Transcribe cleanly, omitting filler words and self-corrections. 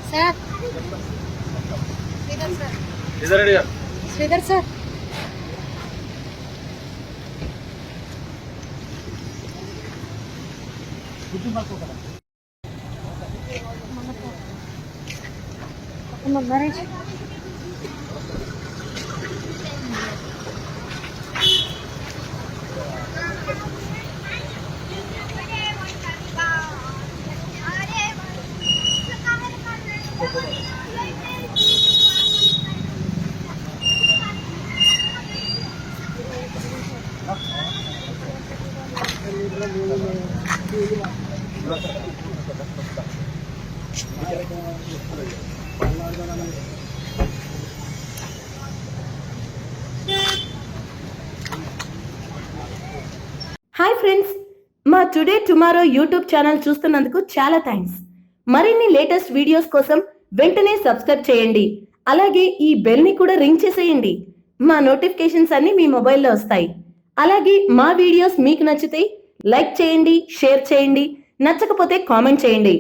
Sir Sridhar sir Naresh hi friends, మా today tomorrow YouTube channel చూస్తున్నందుకు చాలా thanks. మరిన్ని లేటెస్ట్ వీడియోస్ కోసం వెంటనే సబ్స్క్రైబ్ చేయండి. అలాగే ఈ బెల్ ని కూడా రింగ్ చేసేయండి. మా నోటిఫికేషన్స్ అన్ని మీ మొబైల్లో వస్తాయి. అలాగే మా వీడియోస్ మీకు నచ్చితే లైక్ చేయండి, షేర్ చేయండి, నచ్చకపోతే కామెంట్ చేయండి.